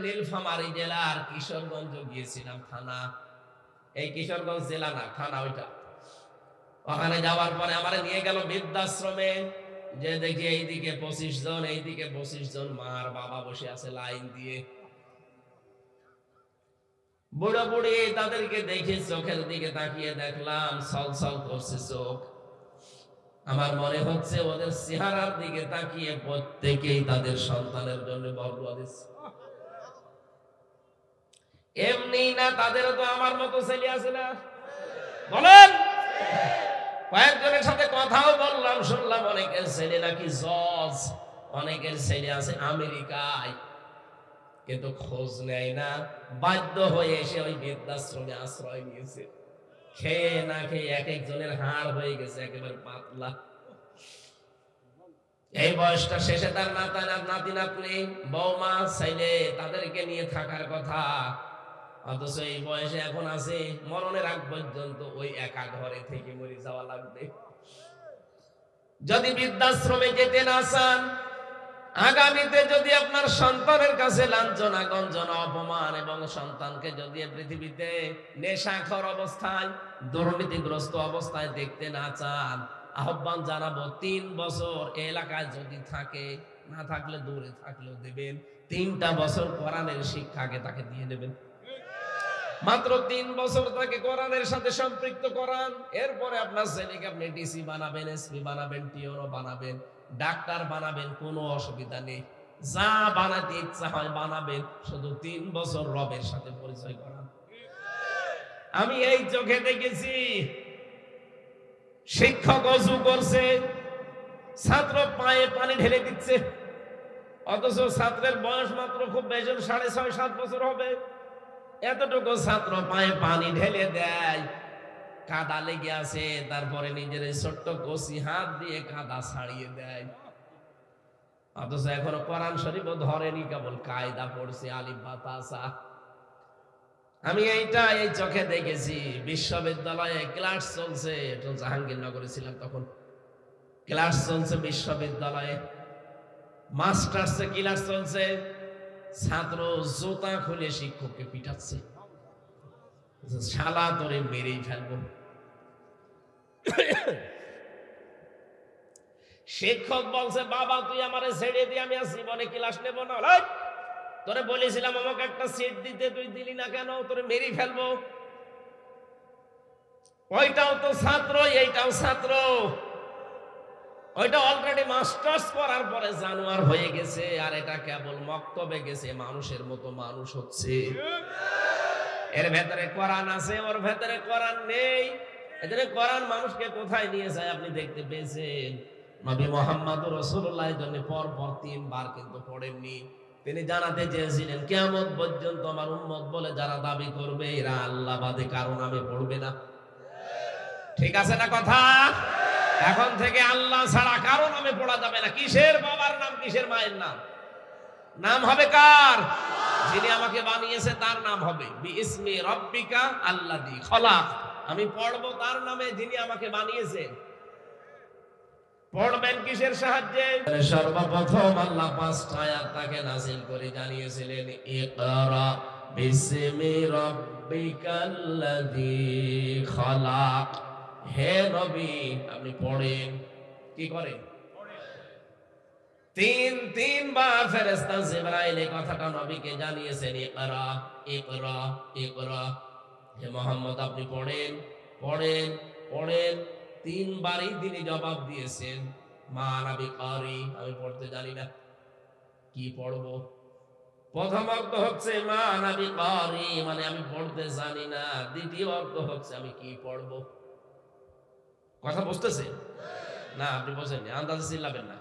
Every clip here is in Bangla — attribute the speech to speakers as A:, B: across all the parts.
A: নীলফামারী জেলার কিশোরগঞ্জ গিয়েছিলাম, থানা। এই কিশোরগঞ্জ জেলা না, থানা ওইটা। ওখানে যাওয়ার পরে আমার নিয়ে গেল বৃদ্ধাশ্রমে, যে দেখি এইদিকে 25 জন, এইদিকে 25 জন মার বাবা বসে আছে লাইন দিয়ে। বুড়ো বুড়ি তাদেরকে দেখে চোখের দিকে তাকিয়ে দেখলাম ছলছল করছে চোখ। আমার মনে হচ্ছে ওদের চেহারার দিকে তাকিয়ে প্রত্যেকেই তাদের সন্তানের জন্য বরদোয়া দিচ্ছে। এমনি না, তাদেরও তো আমার মতো ছেলে আছে না, বলেন? কয়েকজনের সাথে কথাও বললাম, শুনলাম অনেকের ছেলে নাকি জজ, অনেকের ছেলে আছে আমেরিকায়, কিন্তু খোঁজ নেয় না। বাধ্য হয়ে এসে ওই বৃদ্ধাশ্রমে আশ্রয় নিয়েছে। খেয়ে না খেয়ে এক একজনের হাড় হয়ে গেছে একেবারে পাতলা। এই বয়সটা শেষে তার নাতি নাতনি বৌমা ছেলে তাদেরকে নিয়ে থাকার কথা, অথচ এই বয়সে এখন আছে মরণের আগ পর্যন্ত ওই একা ঘরে থেকে মরে যাওয়া লাগবে। যদি বৃদ্ধাশ্রমে যেতে না চান, আগামীতে যদি আপনার সন্তানের কাছে লাঞ্ছনা গঞ্জনা অপমান এবং সন্তানকে যদি পৃথিবীতে নেশাখোর অবস্থায় দুর্নীতিগ্রস্ত অবস্থায় দেখতে না চান, আহ্বান জানাবো 3 বছর এলাকায় যদি থাকে, না থাকলে দূরে থাকলেও দেবেন, 3টা বছর কোরআনের শিক্ষাকে তাকে দিয়ে দেবেন। মাত্র 3 বছর তাকে কোরআনের সাথে সম্পৃক্ত করান। এরপরে আপনার ছেলেকে আপনি ডিসি বানাবেন, এসপি বানাবেন, টিওনো বানাবেন, ডাক্তার বানাবেন, কোনো অসুবিধা নেই। যা বানাতে ইচ্ছা হয় বানাবেন, শুধু 3 বছর রবের সাথে পরিচয় করান। আমি এই চোখে দেখেছি শিক্ষক ওযু করছে, ছাত্র পায়ে পানি ঢেলে দিচ্ছে, অথচ ছাত্রের বয়স মাত্র খুব বেশি 6.5-7 বছর হবে। এতটুকু ছাত্র পায়ে পানি ঢেলে দেয়, কাদা লেগে আছে, তারপরে নিজের ছোট্ট কচি হাত দিয়ে কাদা ছাড়িয়ে দেয়। অথচ এখনো কোরআন শরীফও ধরেনি, কেবল কায়দা পড়ছে আলিফ বা তা সা। আমি এইটা এই চোখে দেখেছি। বিশ্ববিদ্যালয়ে ক্লাস চলছে, জাহাঙ্গীরনগরে ছিলাম তখন, ক্লাস চলছে বিশ্ববিদ্যালয়ে, মাস্টার্সে ক্লাস চলছে, ছাত্র জুতা খুলে শিক্ষককে পিটাচ্ছে, শালা তোরে মেরেই ফেলবো। শিক্ষক বলছে, বাবা তুই আমারে ছেড়ে দিয়ে, আমি আর জীবনে ক্লাস নেব না। তোরে বলেছিলাম আমাকে একটা সিট দিতে, তুই দিলি না কেন? তোরে মেরেই ফেলবো। ওইটাও তো ছাত্র, এইটাও ছাত্র। ওইটা অলরেডি মাস্টার্স করার পরে জানোয়ার হয়ে গেছে, আর এটা কেবল মক্তবে গেছে, মানুষের মতো মানুষ হচ্ছে। এর ভেতরে কোরআন আছে, ওর ভেতরে কোরআন নেই। এজন্য কোরআন মানুষকে কোথায় নিয়ে যায় আপনি দেখতে পেয়েছেন? নবী মুহাম্মদুর রাসূলুল্লাহর জন্য পর পর 3 বার কিন্তু পড়েননি। তিনি জানাতে চেয়েছিলেন কিয়ামত পর্যন্ত আমার উম্মত বলে যারা দাবি করবে এরা আল্লাহ বাদে কারো নামে পড়বে না। ঠিক আছে না কথা? এখন থেকে আল্লাহ ছাড়া কারো নামে পড়া যাবে না। কিসের বাবার নাম, কিসের মায়ের নাম? নাম হবে কার? যিনি আমাকে বানিয়েছে তার নাম হবে বিইসমি রাব্বিকা আল্লাযী খলাক। আমি পড়বো তার নামে যিনি আমাকে বানিয়েছেন। পড়বেন কিসের সাহায্যে? সর্বপ্রথম আল্লাহ 5টা আয়াত তাকে নাযিল করে জানিয়েছিলেন, ইকরা বিসমি রাব্বিকাল্লাযী খলাক। হে নবী আপনি পড়েন। কি করেন? তিন বার ফেরেশতা জিবরাইল এই কথাটা নবীকে জানিয়েছেন, ইকরা ইকরা ইকরা। হে মুহাম্মদ আপনি পড়েন পড়েন পড়েন। 3 বারই তিনি জবাব দিয়েছেন, মা আনা বিকারি, আমি পড়তে জানি না। কি পড়বো? প্রথম অর্থ হচ্ছে মা আনা বিকারি, মানে আমি পড়তে জানি না। দ্বিতীয় অর্থ হচ্ছে আমি কি পড়বো? কথা বুঝতেছে না? আপনি বলছেন আন্দাজে চিল্লাবেন না।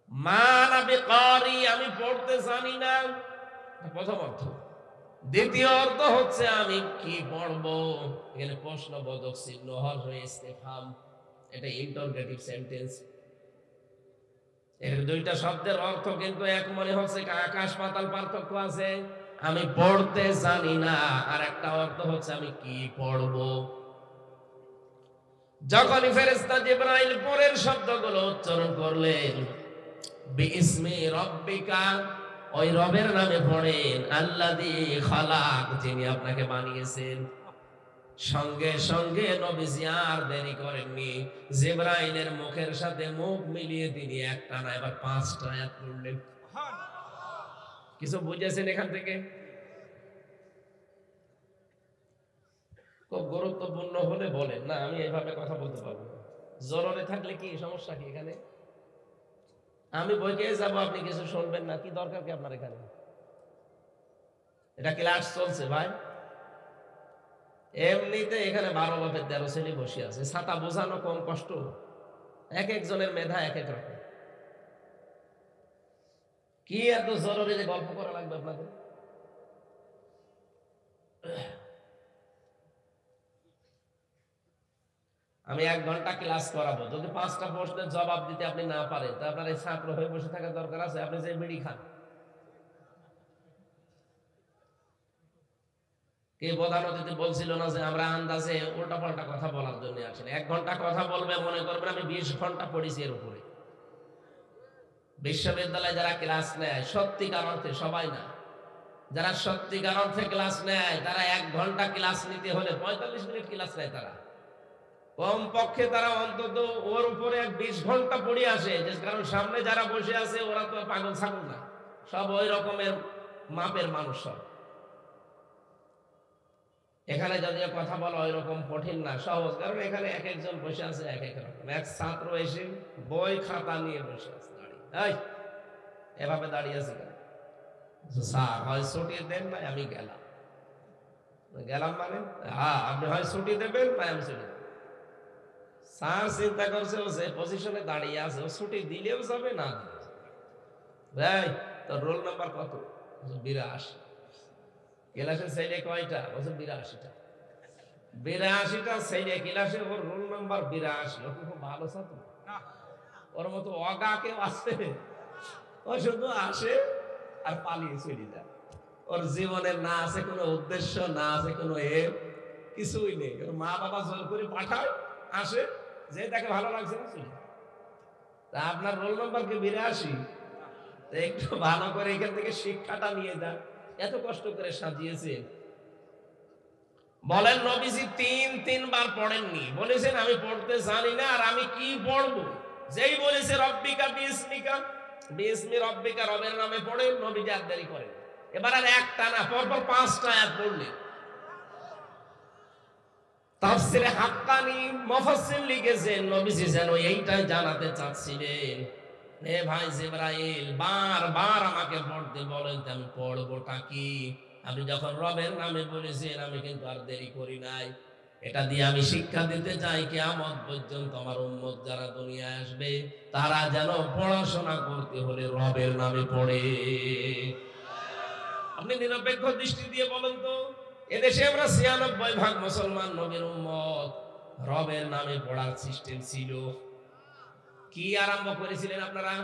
A: মা আনা বিকারি, আমি পড়তে জানি না, প্রথম অর্থ। দ্বিতীয় অর্থ হচ্ছে আমি কি পড়বো? এখানে প্রশ্নবোধক চিহ্ন হয়ে ইসতিফহাম, এটা ইন্টারোগেটিভ সেন্টেন্স। এর 2টা শব্দের অর্থ কিন্তু এক মনে হচ্ছে, আকাশ পাতাল পার্থক্য আছে। আমি পড়তে জানি না, আর একটা অর্থ হচ্ছে আমি কি পড়বো। যখনই ফেরেশতা জিবরাইল পরের শব্দগুলো উচ্চারণ করলেন, বিইসমি রাব্বিকা, ওই রবের নামে পড়েন, আল্লাযী খালাক, যিনি আপনাকে বানিয়েছেন। সঙ্গে সঙ্গে নবীজি আর দেরি করেননি, জিবরাইলের মুখের সাথে মুখ মিলিয়ে তিনি একটানা এবার 5টা আয়াত পড়লেন। কিছু বুঝেছেন এখান থেকে? খুব গুরুত্বপূর্ণ হলে বলেন, না আমি এইভাবে কথা বলতে পারবো না। জরুরি থাকলে কি সমস্যা কি এখানে? আমি বইকে যাবো, আপনি কিছু শুনবেন না, কি দরকার কি আপনার এখানে? এটা ক্লাস চলছে ভাই। এমনিতে এখানে 12 বাপের 13 ছেলে বসে আছে, ছাতা বোঝানো কম কষ্ট? এক একজনের মেধা এক এক রকম। কি এত জরুরি যে গল্প করা লাগবে আপনাদের? আমি 1 ঘন্টা ক্লাস করাবো, যদি 5টা প্রশ্নের জবাব দিতে আপনি না পারেন, তা আপনার এই ছাত্র হয়ে বসে থাকার দরকার আছে? আপনি যে বিড়ি খান, কে প্রধান অতিথি বলছিল না যে আমরা আন্দাজে উল্টা পাল্টা কথা বলার জন্য আসেন? 1 ঘন্টা কথা বলবে, মনে করবেন আমি 20 ঘন্টা পড়েছি এর উপরে। বিশ্ববিদ্যালয়ে যারা ক্লাস নেয় সত্যিকার অর্থে, সবাই না, যারা সত্যিকার অর্থে ক্লাস নেয় তারা 1 ঘন্টা ক্লাস নিতে হলে 45 মিনিট ক্লাস নেয় তারা। কম পক্ষে তারা অন্তত ওর উপরে 20 ঘন্টা পড়ে আসে, যে কারণ সামনে যারা বসে আছে ওরা তো পাগল ছাগল না, সব ওই রকমের মাপের মানুষ সব। এখানে যদি কথা বলা ওই রকম কঠিন না, সহজ, কারণ এখানে এক একজন বসে আছে এক এক রকম। এক ছাত্র এসে বই খাতা নিয়ে বসে আছে, দাঁড়িয়ে এভাবে দাঁড়িয়ে আছে কেন? স্যার হয় ছুটি দেন, না আমি গেলাম। গেলাম মানে হ্যাঁ, আপনি হয় ছুটি দেবেন না আমি ছুটি দেব। স্যার চিন্তা করছে ও যে পজিশনে দাঁড়িয়ে আছে, ও ছুটি দিলেও যাবে না দিলেও যাবে। তোর রোল নাম্বার কত? 82। ক্লাসে ছেলে কয়টা? 82টা। 82টা ছেলে ক্লাসে, ওর রোল নাম্বার 82। ও খুব ভালো ছাত্র, ওর মতো অগা কেউ আছে? ও শুধু আসে আর পালিয়ে চলে যায়। ওর জীবনের না আছে কোনো উদ্দেশ্য, না আছে কোনো কিছুই নেই। ওর মা বাবা জোর করে পাঠায়, আসে, যে তাকে ভালো লাগছে না চলে। তা আপনার রোল নাম্বার কি 82? একটু ভালো করে এখান থেকে শিক্ষাটা নিয়ে যান। এত কষ্ট করে সাজিয়েছে। বলেন নবীজি 3বার পড়েননি, বলেছেন আমি পড়তে জানি না আর আমি কি পড়বো। যেই বলেছে রব্বিকা বিসমিকা, বিসমি রব্বিকা, রবের নামে পড়ে, নবীজি আর দেরি করেন। এবার আর একটা না, পরপর 5টা আয়াত পড়লেন। তাফসিরে হাক্কানি মুফাসসির লিখেছেন নবীজি যেন এইটাই জানাতে চাচ্ছিলেন, হে ভাই জিবরাইল, বারবার আমাকে পড়তে বলেন, আমি পড়বোটা কি? আমি যখন রবের নামে বলেছেন আমি কিন্তু আর দেরি করি নাই। এটা দিয়ে আমি শিক্ষা দিতে চাই কিয়ামত পর্যন্ত আমার উম্মত যারা দুনিয়ায় আসবে তারা যেন পড়াশোনা করতে হলে রবের নামে পড়ে। আপনি নিরপেক্ষ দৃষ্টি দিয়ে বলেন তো, এদেশে আমরা 96% মুসলমান নবীর উম্মত, রবের নামে পড়ার সিস্টেম ছিল। কি আরম্ভ করেছিলেন আপনারা?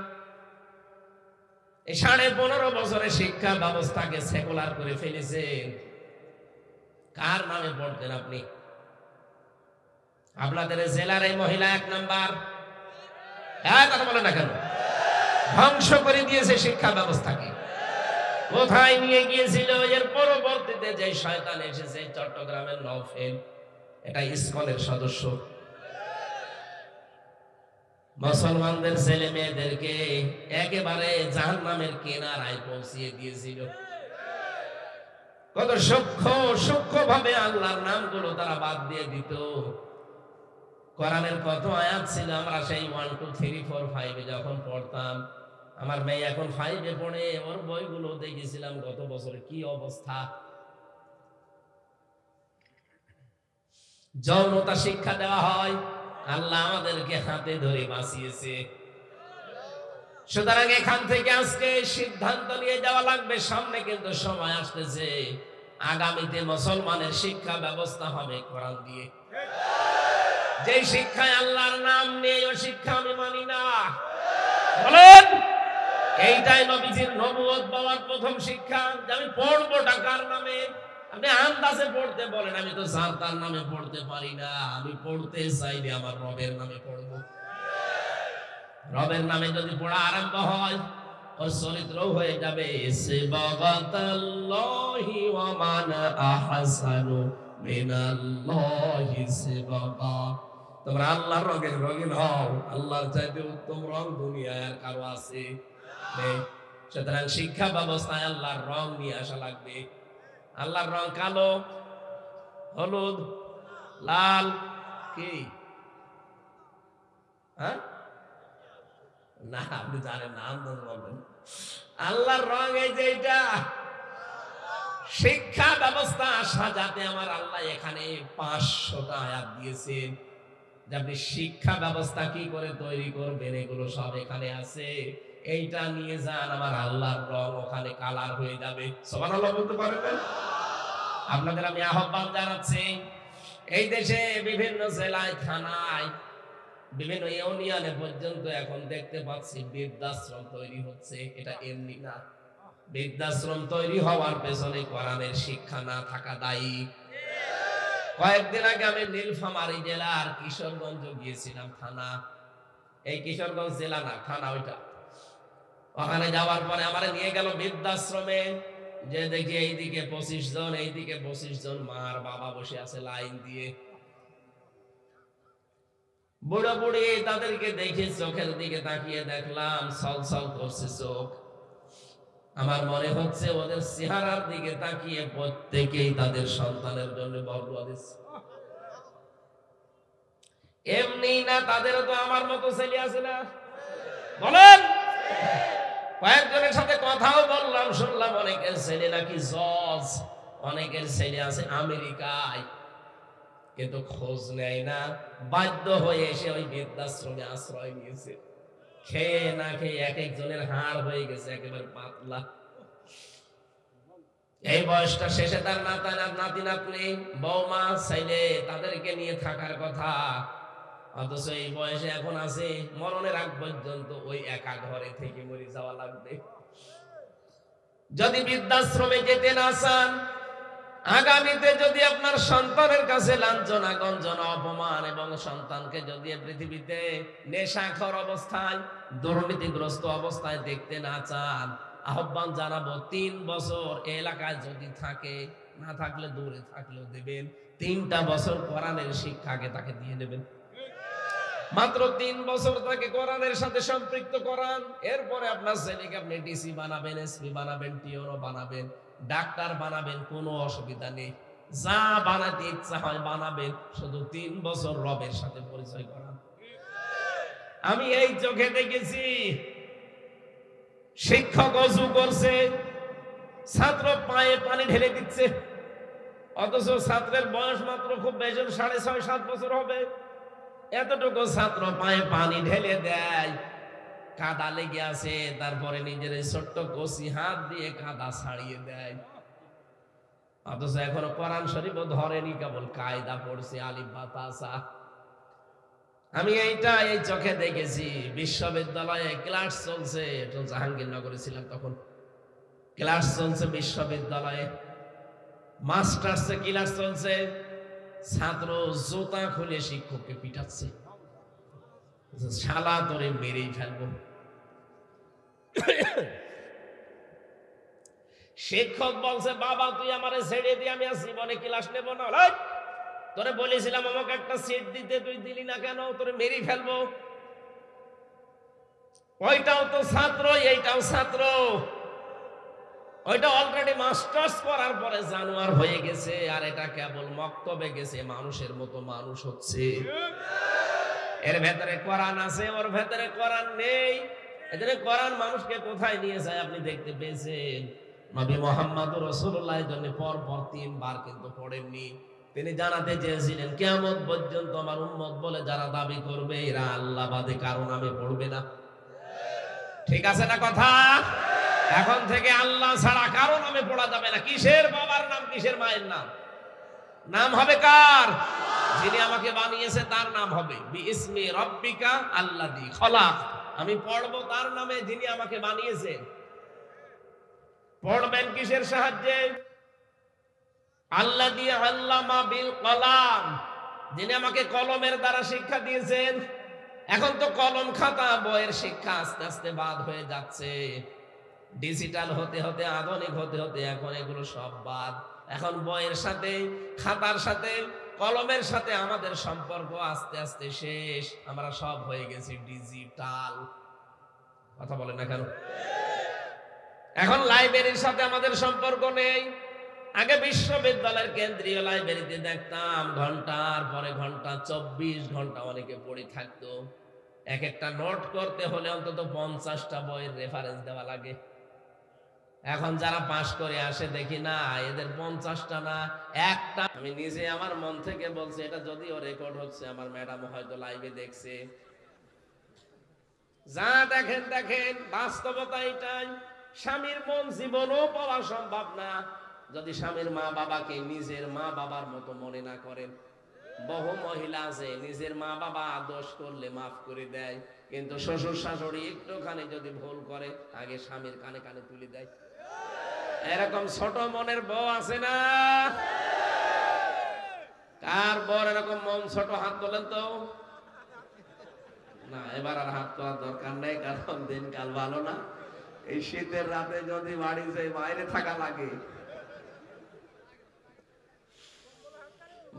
A: এই 15.5 বছরের শিক্ষা ব্যবস্থাকে সেকুলার করে ফেলেছেন। কার নামে পড়তেন আপনি? আপনাদের জেলার এই মহিলা 1 নাম্বার, হ্যাঁ কথা বলেন না কেন? ধ্বংস করে দিয়েছে শিক্ষা ব্যবস্থাকে। কোথায় নিয়ে গিয়েছিল? এর পরবর্তীতে যে শয়তান এসেছে চট্টগ্রামের নওফেল, এটা ইসকনের সদস্য, মুসলমানদের ছেলে মেয়েদেরকে একেবারে জাহান্নামের কিনারায় পৌঁছিয়ে দিয়েছিল। কত সূক্ষ্ম ভাবে আল্লাহর নামগুলো তারা বাদ দিয়ে দিত। কোরআনের কত আয়াত ছিল আমরা সেই 1 2 3 4 5 যখন পড়তাম, আমার মেয়ে এখন 5 পড়ে, ওর বইগুলো দেখেছিলাম গত বছরে কি অবস্থা। যৌনতা শিক্ষা দেওয়া হয়, আল্লাহ আমাদেরকে হাতে ধরে বাঁচিয়েছে। সুতরাং এখান থেকে আজকে সিদ্ধান্ত নিয়ে যাওয়া লাগবে, সামনে কিন্তু সময় আসতেছে আগামীতে মুসলমানের শিক্ষা ব্যবস্থা হবে কোরআন দিয়ে। যে শিক্ষায় আল্লাহর নাম নেই ও শিক্ষা আমি মানি না। বলেন, এইটাই নবীজির নবুয়ত পাওয়ার প্রথম শিক্ষা, যে আমি পড়বো কার নামে। আপনি আন্দাজে পড়তে বলেন, আমি তো যার তার নামে পড়তে পারি না, আমি পড়তে চাইলে আমার রবের নামে পড়বো। রবের নামে যদি পড়া আরম্ভ হয়, ওর চরিত্র হয়ে যাবে সিবাগাতাল্লাহি ওয়া মান আহসানু মিনাল্লাহি সিবাগা। তোমরা আল্লাহর রঙের রঙিন হও, আল্লাহর চাইতে উত্তম রং দুনিয়ায় আর কারো আছে নেই। সুতরাং শিক্ষা ব্যবস্থায় আল্লাহর রং নিয়ে আসা লাগবে। আল্লাহর রং কালো, হলুদ, লাল, কি হ্যাঁ না আপনি জানেন না, আন্দাজ বলবেন। আল্লাহর রং এই যে এটা। শিক্ষা ব্যবস্থা সাজাতে আমার আল্লাহ এখানে 500টা আয়াত দিয়েছেন যে আপনি শিক্ষা ব্যবস্থা কি করে তৈরি করবেন, এগুলো সব এখানে আছে। এইটা নিয়ে যান, আমার আল্লাহর রং ওখানে কালার হয়ে যাবে। সুবহানাল্লাহ বলতে পারবেন? আপনাদের আমি আহ্বান জানাচ্ছি, এই দেশে বিভিন্ন জেলায়, থানায়, বিভিন্ন ইউনিয়নে পর্যন্ত এখন দেখতে পাচ্ছি বৃদ্ধাশ্রম তৈরি হচ্ছে। এটা এমনি না, বৃদ্ধাশ্রম তৈরি হওয়ার পেছনে কোরআনের শিক্ষা না থাকা দায়ী। কয়েকদিন আগে আমি নীলফামারী জেলার কিশোরগঞ্জ গিয়েছিলাম, থানা, এই কিশোরগঞ্জ জেলা না, থানা ওইটা। ওখানে যাওয়ার পরে আমার নিয়ে গেল বৃদ্ধাশ্রমে, যে দেখি এইদিকে 25 জন, এইদিকে 25 জন মার বাবা বসে আছে লাইন দিয়ে। বুড়ো বুড়ি তাদেরকে দেখে চোখের দিকে তাকিয়ে দেখলাম ছলছল করছে চোখ। আমার মনে হচ্ছে ওদের চেহারার দিকে তাকিয়ে প্রত্যেকেই তাদের সন্তানের জন্য বরদুয়া দিচ্ছে। এমনি না, তাদেরও তো আমার মতো ছেলে আছে না, বলেন? কয়েকজনের সাথে কথাও বললাম, শুনলাম অনেকের ছেলে নাকি জজ, অনেকের ছেলে আছে আমেরিকায়, কিন্তু খোঁজ নেয় না। বাধ্য হয়ে এসে ওই বৃদ্ধাশ্রমে আশ্রয় নিয়েছে। খেয়ে না খেয়ে এক একজনের হাড় হয়ে গেছে একেবারে পাতলা। এই বয়সটা শেষে তার নাতি নাতনি, বৌমা, ছেলে, তাদেরকে নিয়ে থাকার কথা, অথচ এই বয়সে এখন আছে মরণের আগ পর্যন্ত ওই একা ঘরে থেকে মরে যাওয়া লাগবে। যদি বৃদ্ধাশ্রমে যেতে না চান, আগামীতে যদি আপনার সন্তানের কাছে লাঞ্ছনা, গঞ্জনা, অপমান এবং সন্তানকে যদি পৃথিবীতে নেশাখোর অবস্থায়, দুর্নীতিগ্রস্ত অবস্থায় দেখতে না চান, আহ্বান জানাবো 3 বছর এলাকায় যদি থাকে, না থাকলে দূরে থাকলেও দেবেন, 3টা বছর কোরআনের শিক্ষাকে তাকে দিয়ে দেবেন। মাত্র 3 বছর তাকে কোরআনের সাথে সম্পৃক্ত করান। এরপরে আপনার ছেলেকে আপনি ডিসি বানাবেন, এসপি বানাবেন, টিওনো বানাবেন, ডাক্তার বানাবেন, কোনো অসুবিধা নেই। যা বানাতে ইচ্ছা হয় বানাবেন, শুধু 3 বছর রবের সাথে পরিচয় করান। আমি এই চোখে দেখেছি শিক্ষক ওযু করছে, ছাত্র পায়ে পানি ঢেলে দিচ্ছে, অথচ ছাত্রের বয়স মাত্র খুব বেশি 6.5-7 বছর হবে। এতটুকু ছাত্র পায়ে পানি ঢেলে দেয়, কাদা লেগে আছে, তারপরে নিজের ছোট্ট কচি হাত দিয়ে কাদা ছাড়িয়ে দেয়। অথচ এখনো কোরআন শরীফও ধরেনি, কেবল কায়দা পড়ছে, আলিফ বা তা সা। আমি এইটা এই চোখে দেখেছি। বিশ্ববিদ্যালয়ে ক্লাস চলছে, জাহাঙ্গীরনগরে ছিলাম তখন, ক্লাস চলছে বিশ্ববিদ্যালয়ে, মাস্টার্সে ক্লাস চলছে, ছাত্র জুতা খুলে শিক্ষককে পিটাচ্ছে, শালা তোরে মেরেই ফেলবো। শিক্ষক বলছে, বাবা তুই আমারে ছেড়ে দিয়ে, আমি জীবনে ক্লাস নেব না। তোরে বলেছিলাম আমাকে একটা সিট দিতে, তুই দিলি না কেন? তোরে মেরেই ফেলবো। ওইটাও তো ছাত্র, এইটাও ছাত্র। ওইটা অলরেডি মাস্টার্স করার পরে জানোয়ার হয়ে গেছে, আর এটা কেবল মক্তবে গেছে, মানুষের মতো মানুষ হচ্ছে। এর ভেতরে কোরআন আছে, ওর ভেতরে কোরআন নেই। এজন্য কোরআন মানুষকে কোথায় নিয়ে যায় আপনি দেখতে পেয়েছেন? নবী মুহাম্মদ রাসূলুল্লাহর জন্য পর পর 3 বার কিন্তু পড়েননি। তিনি জানাতে চেয়েছিলেন কিয়ামত পর্যন্ত আমার উম্মত বলে যারা দাবি করবে, এরা আল্লাহ বাদে কারো নামে পড়বে না। ঠিক আছে না কথা? এখন থেকে আল্লাহ ছাড়া কারো নামে পড়া যাবে না। কিসের বাবার নাম, কিসের মায়ের নাম? নাম হবে কার? যিনি আমাকে বানিয়েছে তার নাম হবে বিইসমি রাব্বিকা আল্লাযী খলাক। আমি পড়বো তার নামে, যিনি আমাকে বানিয়েছেন। পড়বেন কিসের সাহায্যে? আল্লাযী আল্লামা বিল কলাম, যিনি আমাকে কলমের দ্বারা শিক্ষা দিয়েছেন। এখন তো কলম খাতা বইয়ের শিক্ষা আস্তে আস্তে বাদ হয়ে যাচ্ছে। ডিজিটাল হতে হতে আধুনিক হতে হতে এখন এগুলো সব বাদ। এখন বইয়ের সাথে, খাতার সাথে, কলমের সাথে আমাদের সম্পর্ক আস্তে আস্তে শেষ। আমরা সব হয়ে গেছি ডিজিটাল। কথা বলেন না কেন? এখন লাইব্রেরির সাথে আমাদের সম্পর্ক নেই। আগে বিশ্ববিদ্যালয়ের কেন্দ্রীয় লাইব্রেরিতে দেখতাম ঘন্টার পরে ঘন্টা, 24 ঘন্টা অনেকে পড়ে থাকতো। এক একটা নোট করতে হলে অন্তত 50টা বইয়ের রেফারেন্স দেওয়া লাগে। এখন যারা পাশ করে আসে দেখি না, এদের 50টা না, একটা। আমি নিজে আমার মন থেকে বলছি, এটা যদিও রেকর্ড হচ্ছে, আমার ম্যাডাম হয়তো লাইভে দেখছে। যা দেখেন দেখেন, বাস্তবতা এটাই। স্বামীর মন জীবনও পাওয়া সম্ভব না যদি স্বামীর মা বাবাকে নিজের মা বাবার মতো মনে না করেন। বহু মহিলা আছে নিজের মা বাবা দোষ করলে মাফ করে দেয়, কিন্তু শ্বশুর শাশুড়ি একটুখানি যদি ভুল করে আগে স্বামীর কানে কানে তুলে দেয়। এরকম ছোট মনের বউ আছে না? কার বর এরকম মন ছোট? হাত তোলেন তো। না, এবার আর হাত তোলার দরকার নেই, কারণ দিনকাল ভালো না। এই শীতের রাতে যদি বাড়ি যাই বাইরে থাকা লাগে।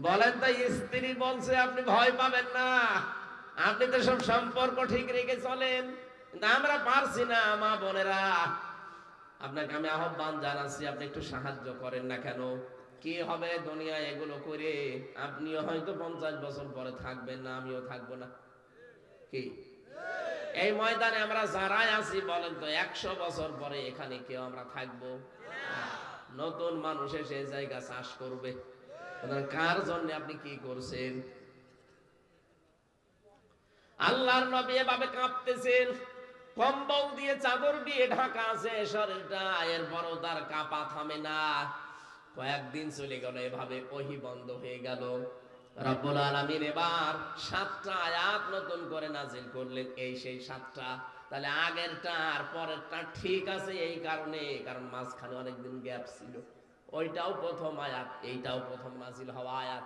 A: বলেন তো, স্ত্রী বলছে আপনি ভয় পাবেন না, আপনি তো সব সম্পর্ক ঠিক রেখে চলেন, কিন্তু আমরা পারছি না। মা বোনেরা, আপনাকে আমি আহ্বান জানাচ্ছি, আপনি একটু সাহায্য করেন না কেন? কি হবে দুনিয়ায় এগুলো করে? আপনিও হয়তো 50 বছর পরে থাকবেন না, আমিও থাকবো না। কি এই ময়দানে আমরা যারাই আছি, বলেন তো 100 বছর পরে এখানে কেউ আমরা থাকবো? নতুন মানুষ এসে জায়গা চাষ করবে। কার জন্য আপনি কি করছেন? আল্লাহর নবী এভাবে কাঁপতেছেন, কম্বল দিয়ে চাদর দিয়ে ঢাকা আছে শরীরটা, এরপরও তার কাঁপা থামে না। কয়েকদিন চলে গেল এভাবে, ওহী বন্ধ হয়ে গেল। রব্বুল আলামিন এবার 7টা আয়াত নতুন করে নাজিল করলেন। এই সেই 7টা। তাহলে আগেরটা আর পরেরটা ঠিক আছে এই কারণে, কারণ মাঝখানে অনেকদিন গ্যাপ ছিল। ওইটাও প্রথম আয়াত, এইটাও প্রথম নাজিল হওয়া আয়াত।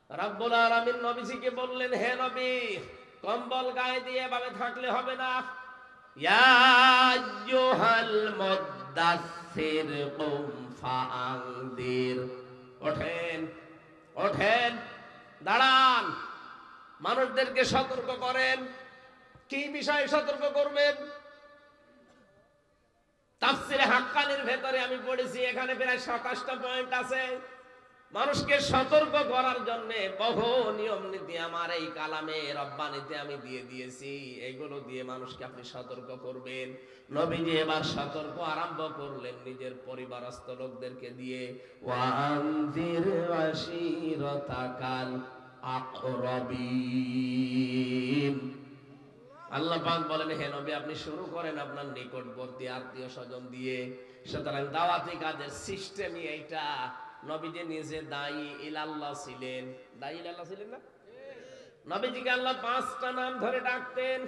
A: রব্বুল আলামিন নবীজিকে বললেন, হে নবী, কম্বল গায়ে দিয়ে এভাবে থাকলে হবে না। ইয়া আইয়ুহাল মুদ্দাসসির কুম ফাআনদির। ওঠেন, ওঠেন, দাঁড়ান, মানুষদেরকে সতর্ক করেন। কি বিষয়ে সতর্ক করবেন? তাফসীরে হাক্কানির ভেতরে আমি পড়েছি, এখানে প্রায় 27টা পয়েন্ট আছে। মানুষকে সতর্ক করার জন্য বহু নিয়ম নীতি আমার এই কালামে রব্বানিতে আমি দিয়ে দিয়েছি। এগুলো দিয়ে মানুষকে আপনি সতর্ক করবেন। নবীজি এবার সতর্ক আরম্ভ করলেন নিজের পরিবারস্থ লোকদেরকে দিয়ে। ওয়ানজির আশিরাতাকাল আকরাবিন। আল্লাহ পাক বলেন, হে নবী, আপনি শুরু করেন আপনার নিকটবর্তী আত্মীয় স্বজন দিয়ে। সুতরাং দাওয়াতি কাজের সিস্টেমই এইটা। নবীজি নিজে দায়ী ইলাল্লাহ ছিলেন। দায়ী ইলাল্লাহ ছিলেন না? নবীজিকে আল্লাহ 5টা নাম ধরে ডাকতেন।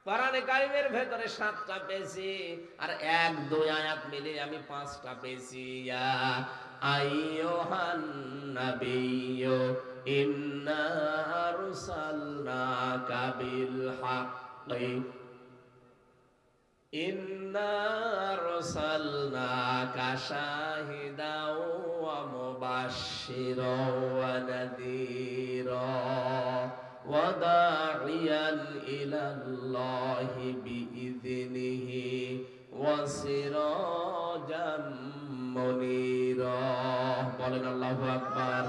A: কোরআনে কারীমের ভেতরে 7টা পেয়েছি, আর 1-2 আয়াত মিলে আমি 5টা পেয়েছি। ইয়া আইয়ুহান নাবিয়্যু ইন্না আরসালনাকা বিল হাক্কি ইন্না আরসালনাকা শাহিদাও ওয়া মুবাশশিরাও ওয়া নাযীরা ওয়া দা'iয়ান ইলাল্লাহি বিইযনিহি ওয়া সিরাজাম মুনীরা। বলেন আল্লাহু আকবার।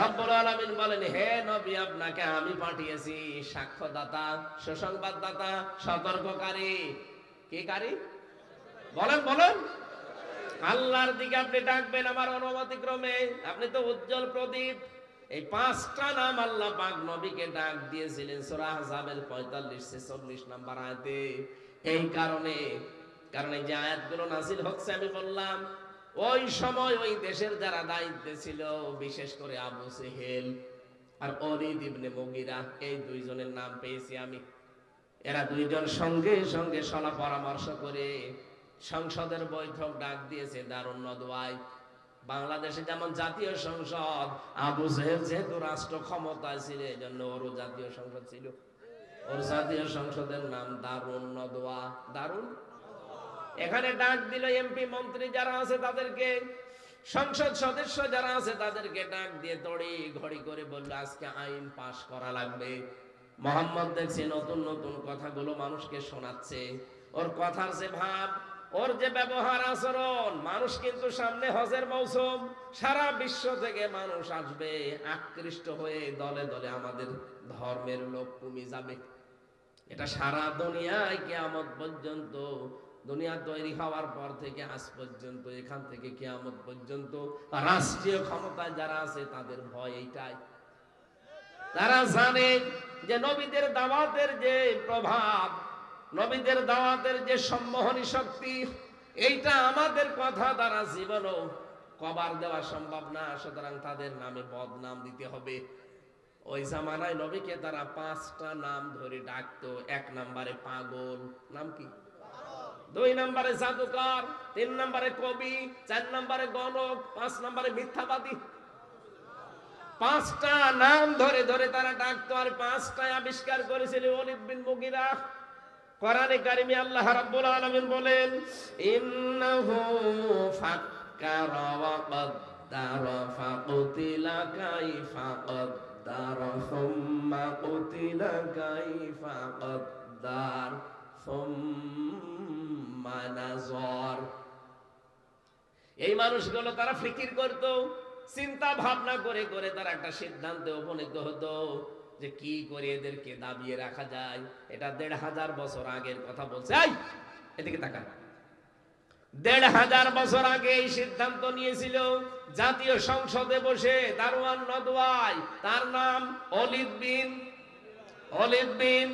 A: রব্বুল আলামিন বলেন, হে নবী, আপনাকে আমি পাঠিয়েছি সাক্ষ্যদাতা, সুসংবাদদাতা, সতর্ককারী। কি কারী? বলেন বলেন। আল্লাহর দিকে আপনি ডাকবেন আমার অনুমতি ক্রমে। আপনি তো উজ্জ্বল প্রদীপ। এই 5টা নাম আল্লাহ পাক নবীকে ডাক দিয়েছিলেন সূরা আহজাবের 45-46 নাম্বার আয়াতে। এই কারণে, কারণ এই যে আয়াতগুলো নাযিল হচ্ছে আমি বললাম, ওই সময় ওই দেশের যারা দায়িত্বে ছিল, বিশেষ করে আবু সেহেল আর ওলীদ ইবনে মুগীরা, এই 2 জনের নাম পেয়েছি আমি। এরা 2 জন সঙ্গে সঙ্গে সলা পরামর্শ করে সংসদের বৈঠক ডাক দিয়েছে দারুন নদওয়ায়। বাংলাদেশে যেমন জাতীয় সংসদ, আবু সেহেল যেহেতু রাষ্ট্র ক্ষমতায় ছিল, এই জন্য ওরও জাতীয় সংসদ ছিল। ওর জাতীয় সংসদের নাম দারুন নদওয়া। দারুন এখানে ডাক দিল এমপি মন্ত্রী যারা আছে তাদেরকে, সংসদ সদস্য যারা আছে তাদেরকে ডাক দিয়ে তড়ি ঘড়ি করে বলল আজকে আইন পাশ করা লাগবে। মোহাম্মদ দেখছে নতুন নতুন কথাগুলো মানুষকে শোনাচ্ছে, ওর কথার যে ভাব, ওর যে ব্যবহার আচরণ, মানুষ কিন্তু সামনে হজের মৌসুম, সারা বিশ্ব থেকে মানুষ আসবে আকৃষ্ট হয়ে, দলে দলে আমাদের ধর্মের লোক কমে যাবে। এটা সারা দুনিয়ায় কিয়ামত পর্যন্ত, দুনিয়া তৈরি হওয়ার পর থেকে আজ পর্যন্ত, এখান থেকে কিয়ামত পর্যন্ত রাষ্ট্রীয় ক্ষমতায় যারা আছে তাদের ভয় এইটাই। তারা জানে যে নবীদের দাওয়াতের যে প্রভাব, নবীদের দাওয়াতের যে সম্মোহনী শক্তি, এইটা আমাদের কথা দ্বারা জীবনও কভার দেওয়া সম্ভব না, সুতরাং তাদের নামে বদনাম দিতে হবে। ওই জামানায় নবীকে তারা 5টা নাম ধরে ডাকতো। 1 নম্বরে পাগল, নাম কি? 2 নম্বরে জাদুকর, 3 নম্বরে কবি, 4 নম্বরে গণক, 5 নম্বরে মিথ্যাবাদী। 5টা নাম ধরে ধরে তারা ডাকতো। আর 5টায় আবিষ্কার করেছিল ওলীদ বিন মুগীরা। কোরআনে কারিমে আল্লাহ রাব্বুল আলামিন বলেন, ইন্নাহু ফাক্কারা ওয়া কদ্দারা ফাকুতিলা কাইফা কদ্দারা সুম্মা কুতিলা কাইফা কদ্দার সুম্মা নাযার। এই মানুষগুলো তারা ফিকির করত, চিন্তা ভাবনা করে করে তারা একটা সিদ্ধান্তে উপনীত হতো যে কি করে এদেরকে দাবিয়ে রাখা যায়। এটা 1500 বছর আগের কথা বলছে। এই এদিকে তাকান, 1500 বছর আগে এই সিদ্ধান্ত নিয়েছিল জাতীয় সংসদে বসে দারওয়ান নদওয়াই, তার নাম ওলীদ বিন।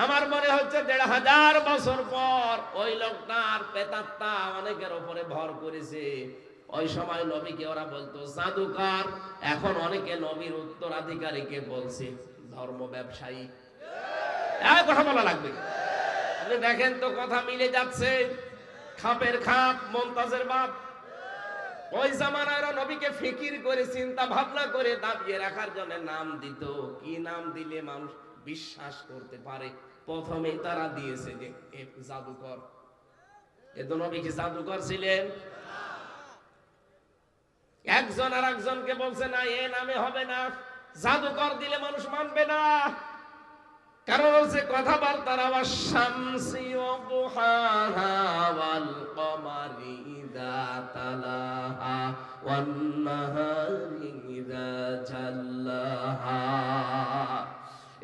A: আমার মনে হচ্ছে 1500 বছর পর ওই লোকটার প্রেতাত্মা অনেকের উপরে ভর করেছে। ওই সময় নবীকে ওরা বলতো জাদুকর, এখন অনেকে নবীর উত্তরাধিকারীকে বলছে ধর্ম ব্যবসায়ী। কথা বলা লাগবে, আপনি দেখেন তো কথা মিলে যাচ্ছে। খাপের খাপ, মুমতাজের বাপ। ওই জামানায় নবীকে ফিকির করে চিন্তা ভাবনা করে দাবিয়ে রাখার জন্য নাম দিত। কি নাম দিলে মানুষ বিশ্বাস করতে পারে? প্রথমেই তারা দিয়েছে যে জাদুকর। এ তো নবী কি জাদুকর ছিলেন? একজন আর একজনকে বলছে না, এ নামে হবে না, জাদুকর দিলে মানুষ মানবে না। কারণ হচ্ছে কথাবার্তার আওয়াজ, শামসি ওয়া দুহাহা ওয়াল কমারি ইযা তালাহা ওয়ান নাহারি ইযা জাল্লাহা।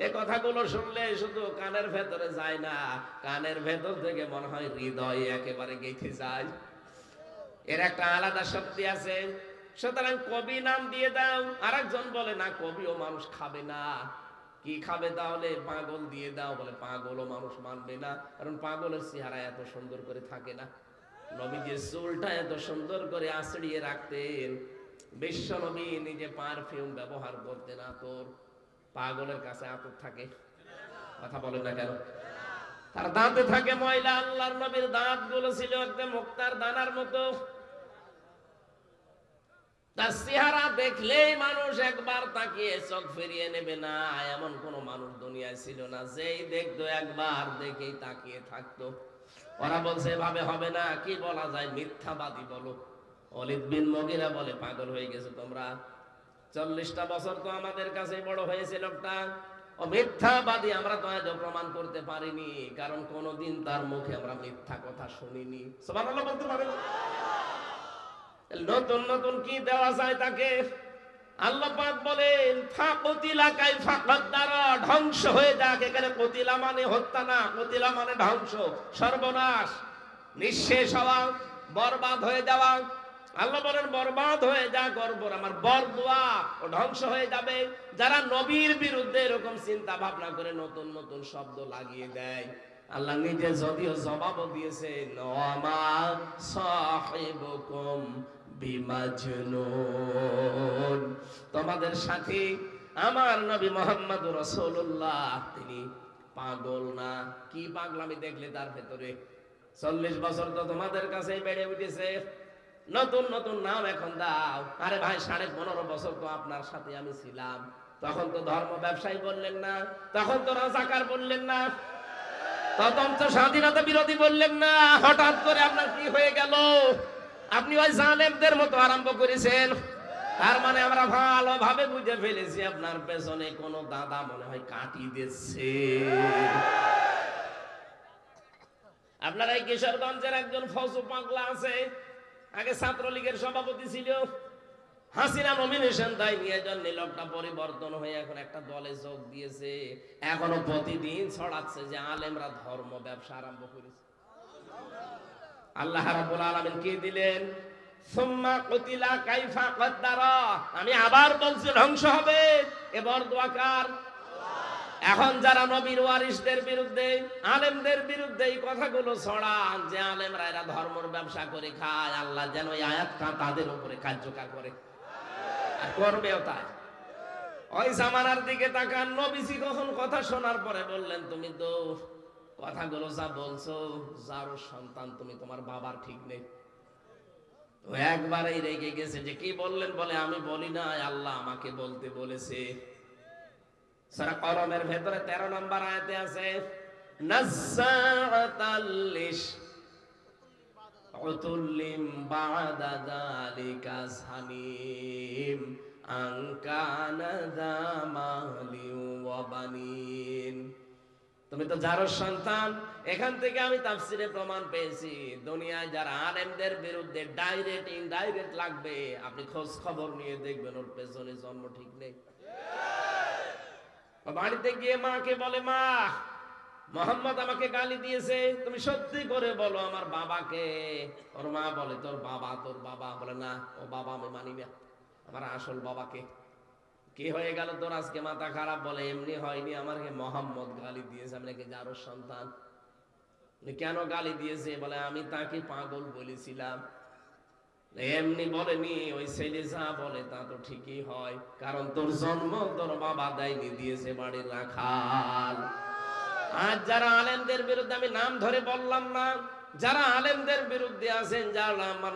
A: এই কথাগুলো শুনলে শুধু কানের ভেতরে যায় না, কানের ভেতর থেকে মনে হয় হৃদয়ে একেবারে গেঁথে যায়। এর একটা আলাদা শক্তি আছে। সুতরাং কবি নাম দিয়ে দাও। আরেকজন বলে না, কবিও মানুষ খাবে না। কি খাবে তাহলে? পাগল দিয়ে দাও। বলে পাগলও মানুষ মানবে না, কারণ পাগলের চেহারা এত সুন্দর করে থাকে না। নবীজির চুলটা এত সুন্দর করে আঁচড়িয়ে রাখতেন। বিশ্ব নবী নিজে পারফিউম ব্যবহার করতেন আতর। পাগলের কাছে আতর থাকে? কথা বলেন না কেন? তার দাঁতে থাকে ময়লা। আল্লাহর নবীর দাঁত গুলো ছিল একদম মুক্তার দানার মতো। তার চেহারা দেখলেই মানুষ একবার তাকিয়ে চোখ ফিরিয়ে নেবে না, এমন কোন মানুষ দুনিয়ায় ছিল না। যেই দেখতো একবার দেখেই তাকিয়ে থাকতো। ওরা বলছে এভাবে হবে না, কি বলা যায়? মিথ্যাবাদী বলো। ওলীদ বিন মুগীরা বলে পাগল হয়ে গেছো তোমরা। 40টা বছর তো আমাদের কাছে বড় হয়েছে লোকটা, ও মিথ্যাবাদী। আমরা তো আজও প্রমাণ করতে পারিনি, কারণ কোনদিন তার মুখে আমরা মিথ্যা কথা শুনিনি। সুবহানাল্লাহ বলতে পারেন? নতুন নতুন কি দেওয়া যায় তাকে? আল্লাহ পাক বলেন ফাকুতিলা কাইফা কদ্দারা, ধ্বংস হয়ে যাক। এখানে কুতিলা মানে হত্যা না, কুতিলা মানে ধ্বংস, সর্বনাশ, নিঃশেষ হওয়া, বরবাদ হয়ে যাওয়া। আল্লাহ বলেন বরবাদ হয়ে যা, গর্বর আমার বরদোয়া, ও ধ্বংস হয়ে যাবে। যারা নবীর বিরুদ্ধে এরকম চিন্তা ভাবনা করে নতুন নতুন শব্দ লাগিয়ে দেয়, আল্লাহ নিজে যদিও জবাবও দিয়েছেন, ওয়ামা সাহিবুকুম বিমাজনুন, তোমাদের সাথে আমার নবী মুহাম্মদুর রাসূলুল্লাহ তিনি পাগল না। কি পাগলামি দেখলে তার ভেতরে? 40 বছর তো তোমাদের কাছে বেড়ে উঠেছে, নতুন নতুন নাম এখন দাও। আরে ভাই 15.5 বছর তো আপনার সাথে আমি ছিলাম, তখন তো ধর্ম ব্যবসায়ী বললেন না, তখন তো রাজাকার বললেন না। তখন তো স্বাধীনতা বিরোধী বললেন না, হঠাৎ করে আপনার কি হয়ে গেল? আপনি ওই জালেমদের মতো আরম্ভ করেছেন। তার মানে আমরা ভালোভাবে বুঝে ফেলেছি আপনার পেছনে কোন দাদা মনে হয় কাটি দিচ্ছে। আপনার এই কিশোরগঞ্জের একজন ফজু পাগলা আছে, আগে ছাত্রলীগের সভাপতি ছিল, হাসিনা নমিনেশন দেয় নিয়ে জন্য লোকটা পরিবর্তন হয়ে এখন একটা দলে যোগ দিয়েছে। এখনো প্রতিদিন ছড়াচ্ছে যে আলেমরা ধর্ম ব্যবসা আরম্ভ করেছে। আল্লাহ রাব্বুল আলামিন কি দিলেন? সুম্মা কুতিলা কাইফা কদ্দারা। আমি আবার বলছি ধ্বংস হবে। এবার দোয়াকার এখন যারা নবীর ওয়ারিসদের বিরুদ্ধে, আলেমদের বিরুদ্ধে এই কথাগুলো ছড়ান যে আলেমরা এরা ধর্মের ব্যবসা করে খায়, আল্লাহ যেন এই আয়াতটা তাদের উপরে কার্যকর করে, আর করবেও তাই। ওই জামানার দিকে তাকান, নবীজি কখন কথা শোনার পরে বললেন, তুমি তো কথাগুলো যা বলছো, যার সন্তান তুমি, তোমার বাবার ঠিক নেই। তো একবারেই রেগে গেছে যে কি বললেন, বলে আমি বলি না, আল্লাহ আমাকে বলতে বলেছে। সূরা কলমের ভেতরে 13 নম্বর আয়াতে আছে, নাযাআতাল লিশ উতুল্লিম বা'দা যালিকা সানিম আনকানা যা মালি ওয়া বানিন। তুমি তো যার সন্তান। এখান থেকে আমি তাফসিরে প্রমাণ পেয়েছি, দুনিয়ায় যারা আলেমদের বিরুদ্ধে ডাইরেক্ট ইনডাইরেক্ট লাগবে, আপনি খোঁজ খবর নিয়ে দেখবেন ওর পেছনে জন্ম ঠিক নেই। বাড়িতে গিয়ে মাকে বলে, মা মোহাম্মদ আমাকে গালি দিয়েছে, তুমি সত্যি করে বলো আমার বাবাকে। ওর মা বলে, তোর বাবা? তোর বাবা? বলে না, ও বাবা আমি মানি না, আমার আসল বাবাকে। কি হয়ে গেল তোর আজকে মাথা খারাপ? বলে এমনি হয়নি, আমাকে মোহাম্মদ গালি দিয়েছে, আমি নাকি যারোর সন্তান। কেন গালি দিয়েছে? বলে আমি তাকে পাগল বলেছিলাম। এমনি বলেনি, ওই ছেলে যা বলে তা তো ঠিকই হয়, কারণ তোর জন্ম তোর বাবা দেয়নি, দিয়েছে বাড়ির রাখাল। আর যারা আলেমদের বিরুদ্ধে, আমি নাম ধরে বললাম না, যারা আলেমদের বিরুদ্ধে আছেন,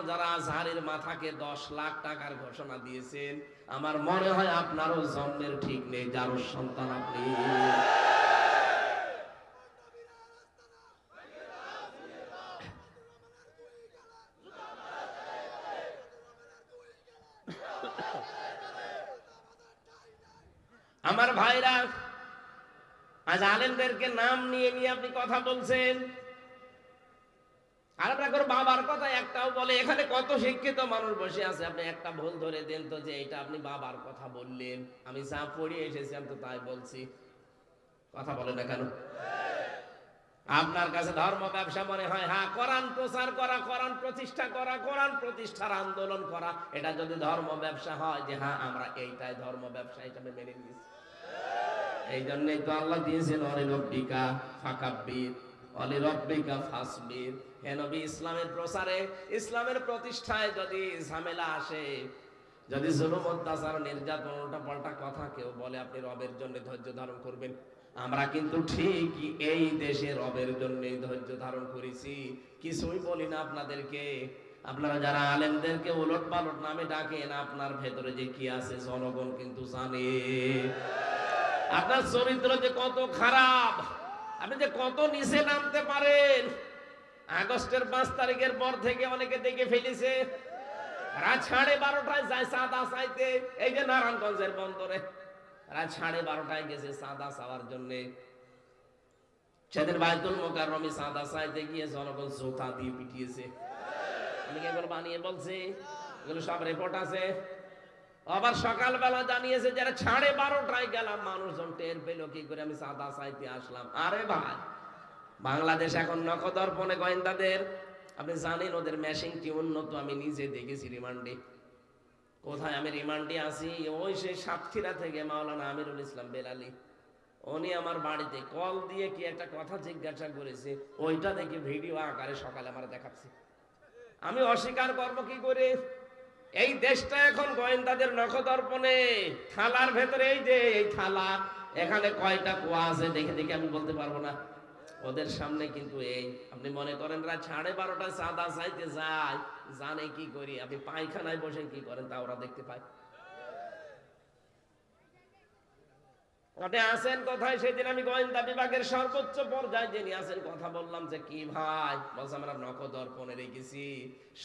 A: যারা আজহারের মাথাকে 10 লাখ টাকার ঘোষণা দিয়েছেন, আমার মনে হয় আপনারও জন্মের ঠিক নেই, যার সন্তান আপনি। আমার ভাইরা, আজ আলেমদেরকে নাম নিয়ে নিয়ে আপনি কথা বলছেন, আর আপনার বাবার কথা একটাও বলে। এখানে কত শিক্ষিত মানুষ বসে আছে, আপনি একটা ভুল ধরে দেন তো যে এটা আপনি বাবার কথা বললেন। আমি যা পড়িয়ে এসেছি আমি তো তাই বলছি, কথা বলে না কেন? আপনার কাছে ধর্ম ব্যবসা মনে হয়? হ্যাঁ, কোরআন প্রচার করা, কোরআন প্রতিষ্ঠা করা, কোরআন প্রতিষ্ঠার আন্দোলন করা, এটা যদি ধর্ম ব্যবসা হয়, যে হ্যাঁ আমরা এইটাই ধর্ম ব্যবসা, এটা আমি মেনে নিয়েছি। এই জন্যই তো আল্লাহ দিয়েছেন অলিরব্বিকা ফাকাব্বির অলিরব্বিকা ফাসবির। হে নবী, ইসলামের প্রচারে, ইসলামের প্রতিষ্ঠায় যদি ঝামেলা আসে, যদি জুলুম অত্যাচার নির্যাতন উল্টাপাল্টা কথা কেউ বলে, আপনি রবের জন্য ধৈর্য ধারণ করবেন। আমরা কিন্তু ঠিকই এই দেশে রবের জন্যই ধৈর্য ধারণ করেছি, কিছুই বলি না আপনাদেরকে। আপনারা যারা আলেমদেরকে উলট পালট নামে ডাকেন, আপনার ভেতরে যে কি আছে জনগণ কিন্তু জানে। আপনার চরিত্র যে কত খারাপ, আপনি যে কত নিচে নামতে পারেন। আগস্টের 5 তারিখের পর থেকে অনেকে দেখে ফেলেছে, রাত 12:30টায় যায় চাঁদা চাইতে। এই যে নারায়ণগঞ্জের বন্দরে রাত 12:30টায় গেছে চাঁদা চাওয়ার জন্য। সেদিন বাইতুল মোকাররমে চাঁদা চাইতে গিয়ে জনগণ জোতা দিয়ে পিটিয়েছে। আমি কি এগুলো বানিয়ে বলছি? এগুলো সব রিপোর্ট আছে। আবার সকালবেলা জানিয়েছে যারা 12:30টায় গেলাম, মানুষজন টের পেল কি করে আমি চাঁদা চাইতে আসলাম। আরে ভাই, বাংলাদেশ এখন নখদর্পণে গোয়েন্দাদের, আপনি জানেন ওদের মেশিন কি উন্নত, আমি নিজে দেখেছি রিমান্ডে। কোথায় আমি রিমান্ডে আছি? ওই সেই সাতক্ষীরা থেকে মাওলানা আমিরুল ইসলাম বেলালি, উনি আমার বাড়িতে কল দিয়ে কি একটা কথা জিজ্ঞাসা করেছে, ওইটা দেখে ভিডিও আকারে সকালে আমার দেখাচ্ছে। আমি অস্বীকার করবো কি করে? এই দেশটা এখন গোয়েন্দাদের নখদর্পণে। থালার ভেতরে, এই যে এই থালা, এখানে কয়টা কুয়া আছে দেখে দেখে আমি বলতে পারবো না। ওদের সামনে কিন্তু এই, আপনি মনে করেন রাত 12:30টায় চাঁদা চাইতে যায়, জানে কি করি? আপনি পায়খানায় বসে কি করেন তা ওরা দেখতে পায়। আপনি আছেন কোথায়? সেদিন আমি গোয়েন্দা বিভাগের সর্বোচ্চ পর্যায়ে যিনি আছেন কথা বললাম যে কি ভাই, বলছে আমরা নগদ অর্পণে রেখেছি,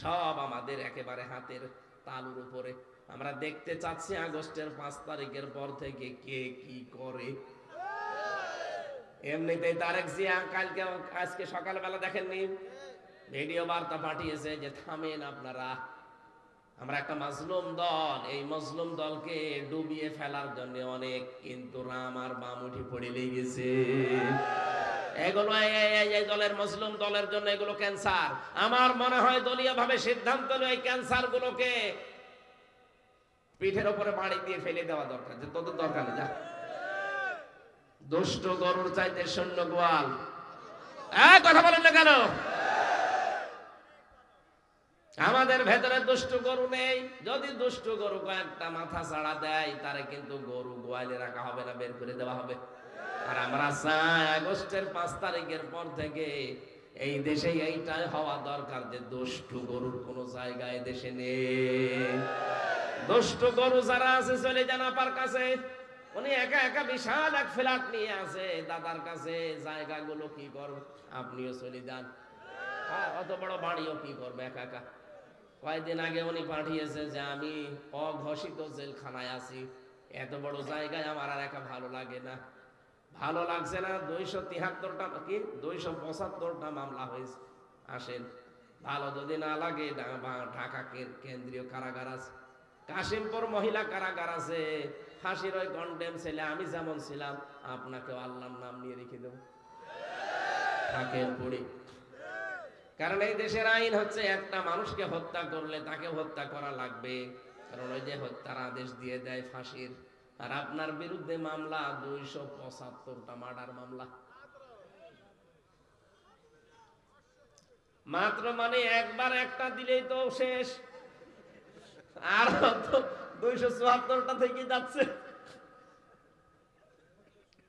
A: সব আমাদের একেবারে হাতের তালুর উপরে। আমরা দেখতে চাচ্ছি আগস্টের 5 তারিখের পর থেকে কে কি করে। এমনিতেই তারেক জিয়া কালকে আজকে সকালবেলা দেখেননি ভিডিও বার্তা পাঠিয়েছে যে থামেন আপনারা, আমরা একটা মাজলুম দল, এই মাজলুম দলকে ডুবিয়ে ফেলার জন্য অনেক কিন্তু রাম আর বাম উঠে পড়ে লেগেছে। এগুলো এই দলের মাজলুম দলের জন্য এগুলো ক্যান্সার। আমার মনে হয় দলীয় ভাবে সিদ্ধান্ত নিয়ে এই ক্যান্সার গুলোকে পিঠের উপরে বাড়ি দিয়ে ফেলে দেওয়া দরকার, যে তোদের দরকার নেই, যা। দুষ্ট গরুর চাইতে শূন্য গোয়াল। কথা বলেন না কেন? আমাদের ভেতরে দুষ্ট গরু নেই। যদি দুষ্ট গরু কয়েকটা মাথা ছাড়া দেয়, তারে কিন্তু গরু গোয়ালে রাখা হবে না, বের করে দেওয়া হবে। আর আমরা চাই আগস্টের 5 তারিখের পর থেকে এই দেশে এইটাই হওয়া দরকার যে দুষ্ট গরুর কোনো জায়গায় দেশে নেই। দুষ্ট গরু যারা আছে চলে যান আপার কাছে, উনি একা একা বিশাল এক ফ্ল্যাট নিয়ে আছে দাদার কাছে, জায়গাগুলো কি করবে, আপনিও চলে যান। অত বড় বাড়িও কি করবে একা একা। কয়েকদিন আগে উনি পাঠিয়েছে যে আমি অঘোষিত জেলখানায় আছি, এত বড় জায়গায় আমার আর একা ভালো লাগে না। ভালো লাগছে না, 273টা কি 275টা মামলা হয়েছে। আসেন, ভালো যদি না লাগে ঢাকা কেন্দ্রীয় কারাগার আছে, কাশিমপুর মহিলা কারাগার আছে, ফাঁসির ওই কন্ডেম ছেলে আমি যেমন ছিলাম আপনাকেও আল্লাহর নাম নিয়ে রেখে দেব, থাকেন পড়ি। কারণ এই দেশের আইন হচ্ছে একটা মানুষকে হত্যা করলে তাকে হত্যা করা লাগবে, কারণ ওই যে হত্যার আদেশ দিয়ে দেয় ফাঁসির। আর আপনার বিরুদ্ধে মামলা 275টা মার্ডার মামলা মাত্র, মানে একবার একটা দিলেই তো শেষ, আর 274টা থেকে যাচ্ছে।